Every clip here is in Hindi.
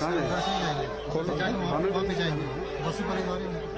वहाँ पे जाएंगे, बसी परिवार है।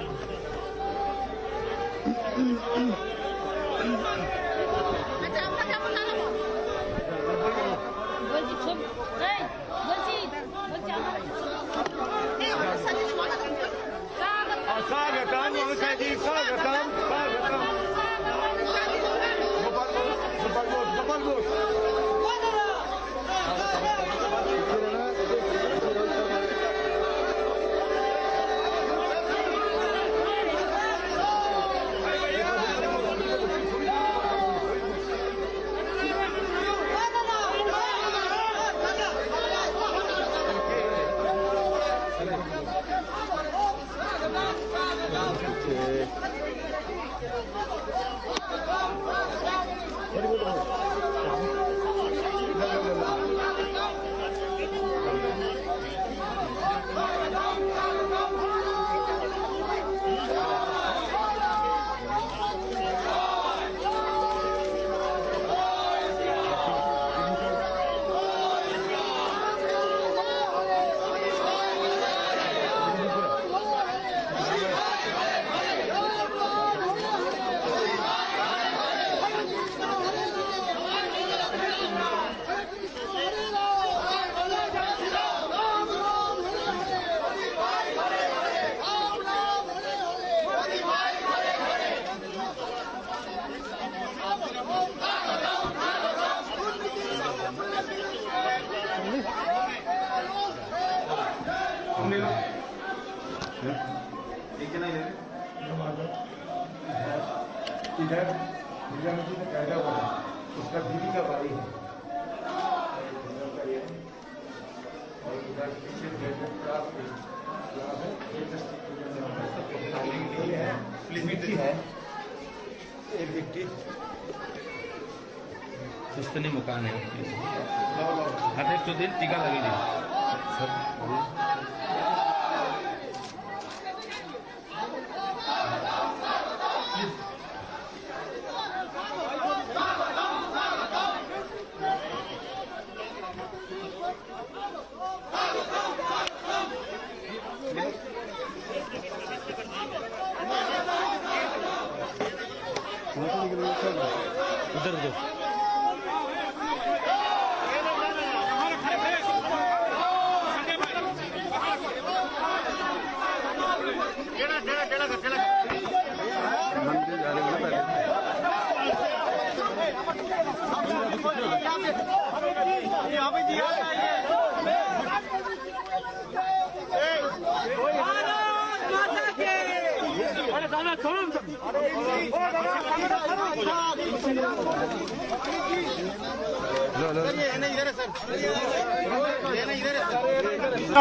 इधर निजामुद्दीन ने कायदा बना, उसका बीवी का भाई है और उधर पीछे है एक व्यक्ति सुस्तनी मकान है हर एक दिन टीका लगी थी उधर दो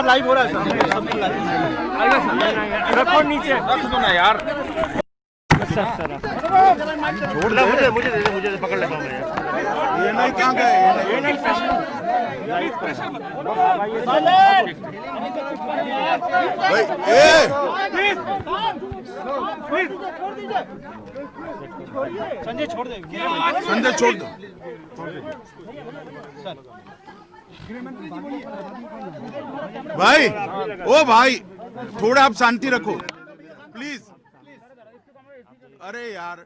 लाइव हो रहा है रखो नीचे रख दो ना यार छोड़ दे मुझे पकड़ लेता हूँ ये नहीं क्या गए ये नहीं संजय छोड़ दे संजय छोड़ दो भाई ओ भाई थोड़ा आप शांति रखो प्लीज अरे यार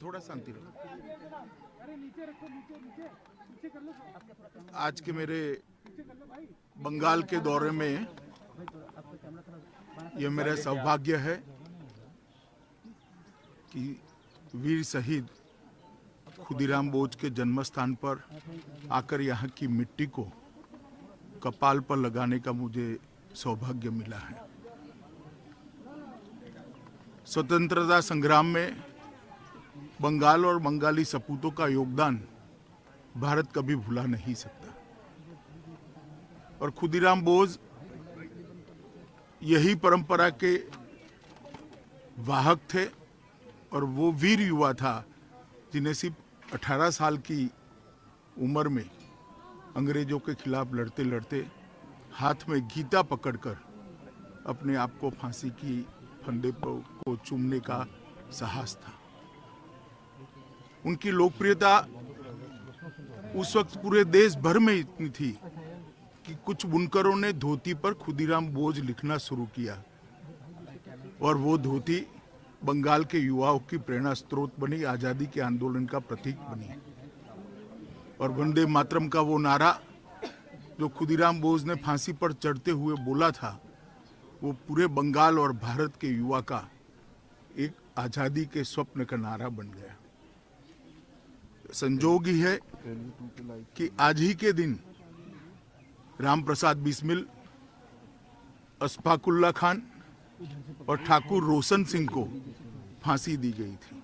थोड़ा शांति रखो आज के मेरे बंगाल के दौरे में यह मेरा सौभाग्य है कि वीर शहीद खुदीराम बोस के जन्म स्थान पर आकर यहाँ की मिट्टी को कपाल पर लगाने का मुझे सौभाग्य मिला है। स्वतंत्रता संग्राम में बंगाल और बंगाली सपूतों का योगदान भारत कभी भुला नहीं सकता और खुदीराम बोस यही परंपरा के वाहक थे और वो वीर युवा था जिन्हें सिर्फ 18 साल की उम्र में अंग्रेजों के खिलाफ लड़ते लड़ते हाथ में गीता पकड़कर अपने आप को फांसी की फंदे को चूमने का साहस था। उनकी लोकप्रियता उस वक्त पूरे देश भर में इतनी थी कि कुछ बुनकरों ने धोती पर खुदीराम बोझ लिखना शुरू किया और वो धोती बंगाल के युवाओं की प्रेरणा स्रोत बनी, आजादी के आंदोलन का प्रतीक बनी। और वंदे मातरम का वो नारा जो खुदीराम बोस ने फांसी पर चढ़ते हुए बोला था, वो पूरे बंगाल और भारत के युवा का एक आजादी के स्वप्न का नारा बन गया। संजोग ही है कि आज ही के दिन राम प्रसाद बिस्मिल, अशफाकुल्ला खान और ठाकुर रोशन सिंह को फांसी दी गई थी।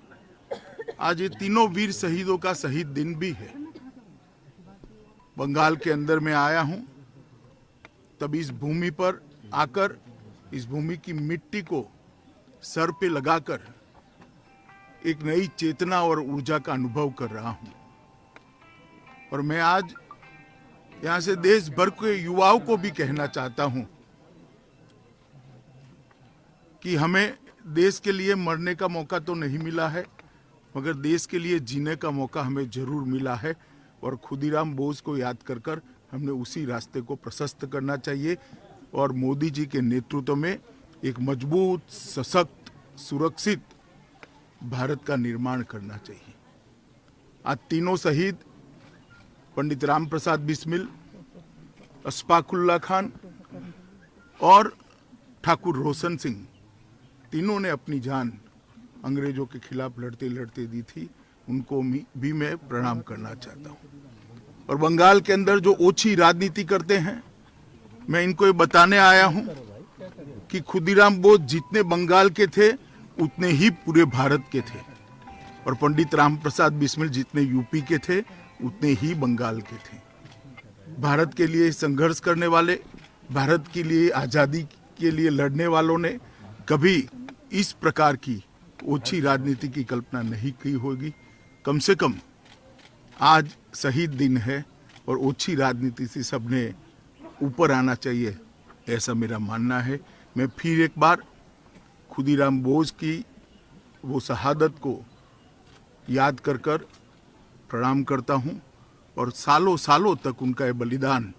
आज ये तीनों वीर शहीदों का शहीद दिन भी है। बंगाल के अंदर मैं आया हूं, तब इस भूमि पर आकर इस भूमि की मिट्टी को सर पे लगाकर एक नई चेतना और ऊर्जा का अनुभव कर रहा हूं। और मैं आज यहां से देश भर के युवाओं को भी कहना चाहता हूं कि हमें देश के लिए मरने का मौका तो नहीं मिला है, मगर देश के लिए जीने का मौका हमें जरूर मिला है। और खुदीराम बोस को याद कर कर हमने उसी रास्ते को प्रशस्त करना चाहिए और मोदी जी के नेतृत्व में एक मजबूत, सशक्त, सुरक्षित भारत का निर्माण करना चाहिए। आज तीनों शहीद पंडित राम प्रसाद बिस्मिल, अशफाकुल्ला खान और ठाकुर रोशन सिंह, तीनों ने अपनी जान अंग्रेजों के खिलाफ लड़ते लड़ते दी थी। उनको भी मैं प्रणाम करना चाहता हूं। और बंगाल के अंदर जो ओछी राजनीति करते हैं, मैं इनको ये बताने आया हूं कि खुदीराम बोस जितने बंगाल के थे उतने ही पूरे भारत के थे, और पंडित राम प्रसाद बिस्मिल जितने यूपी के थे उतने ही बंगाल के थे। भारत के लिए संघर्ष करने वाले, भारत के लिए आजादी के लिए लड़ने वालों ने कभी इस प्रकार की ओछी राजनीति की कल्पना नहीं की होगी। कम से कम आज शहीद दिन है और ओछी राजनीति से सबने ऊपर आना चाहिए, ऐसा मेरा मानना है। मैं फिर एक बार खुदीराम बोस की वो शहादत को याद कर कर प्रणाम करता हूं और सालों सालों तक उनका ये बलिदान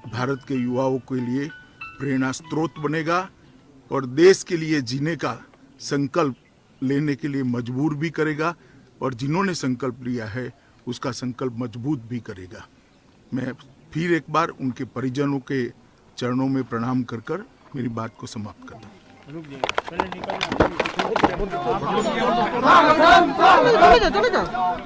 भारत के युवाओं के लिए प्रेरणा स्रोत बनेगा और देश के लिए जीने का संकल्प लेने के लिए मजबूर भी करेगा, और जिन्होंने संकल्प लिया है उसका संकल्प मजबूत भी करेगा। मैं फिर एक बार उनके परिजनों के चरणों में प्रणाम कर कर मेरी बात को समाप्त करता हूँ। चले जाओ।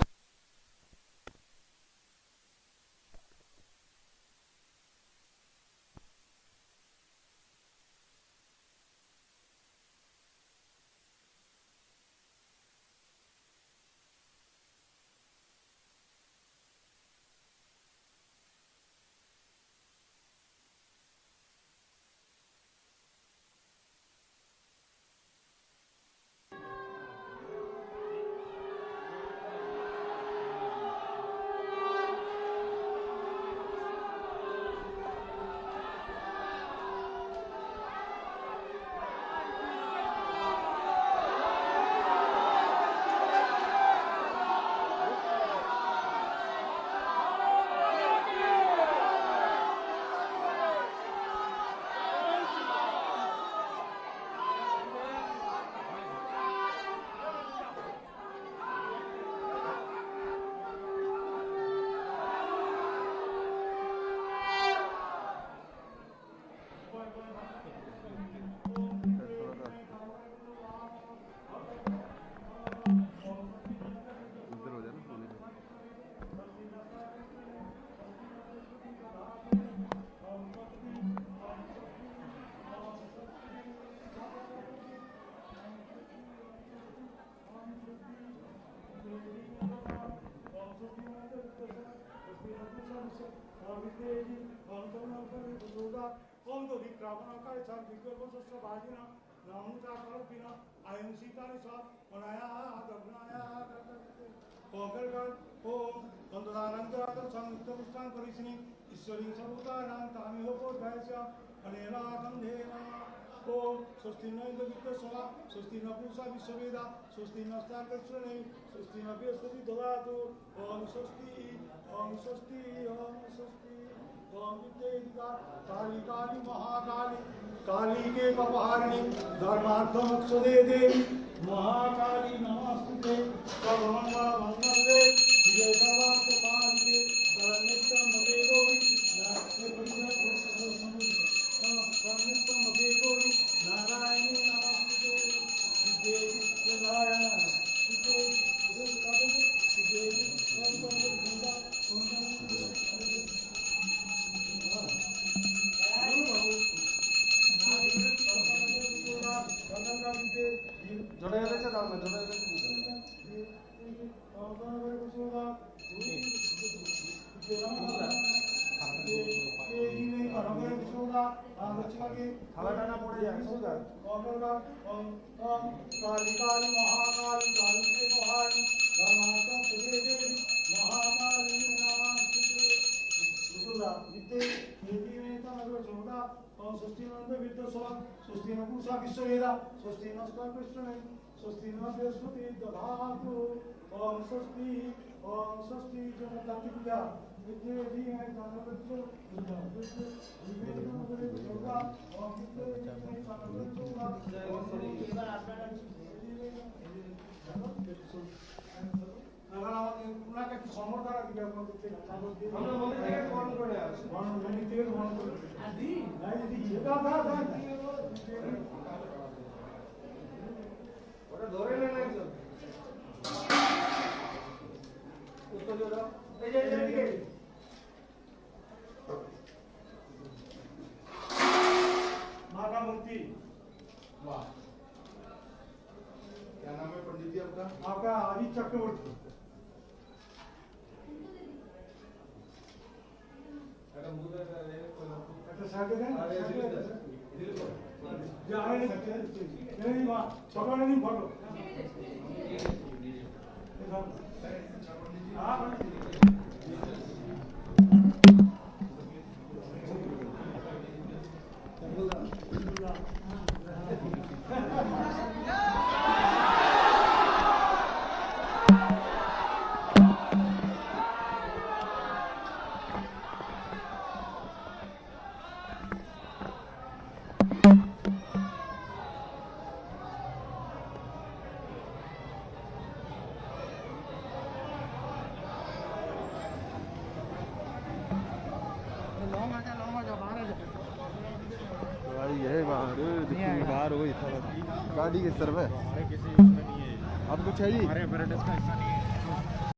ओम स्वस्ति न इंद्र विद्या स्वस्ति न पूषा विश्ववेदा स्वस्ति नस्तार्कश्रेणी स्वस्ति न बृहस्पति ददातु ओम स्वस्ति ओम स्वस्ति ओम स्वस्ति। ओम विद्येदिका काली काली महाकाली काली के कपहारिणी धर्मार्थ मोक्षदे देवी महाकाली नमस्ते सर्वमंगल मंगले जय सर्वार्थ साधिके शरण्यं मते गौरी शरण्यं मते गौरी नारायणी नमस्ते देवी नारायण থালাটা পড়ে যায় काली काली महाकाली काली के महाकाली धर्मार्थ देवी महाकाली नमस्ते विद्ये देवी में तमरो जोदा ओम स्वस्ति नंद विद्या सोम स्वस्ति न पूषा विश्ववेदा स्वस्ति नस्ता कृष्णे स्वस्ति न बृहस्पति दधातु ओम स्वस्ति जनतांत्रिका विद्ये दी है तमरो जोदा ओम ওনাকে একটু সমর্থন দিবে আপনার করতে আমরা মনে থেকে ফোন করে আসি মনে থেকে ফোন করে দি নাই দিচ্ছি দাদা ওটা ধরে নেন একজন উত্তর দাও এই যে এদিকে माता मूर्ति वाह क्या नाम है पंडित जी आपका? आपका आदि चक्रवर्ती अच्छा साइड दें जा रहे हैं नहीं मां छोटा नहीं फोटो हां ये बाहर हो गई गाड़ी किस तरफ है? किसी उसमें नहीं है अब कुछ है जी हमारे apparatus का हिस्सा नहीं है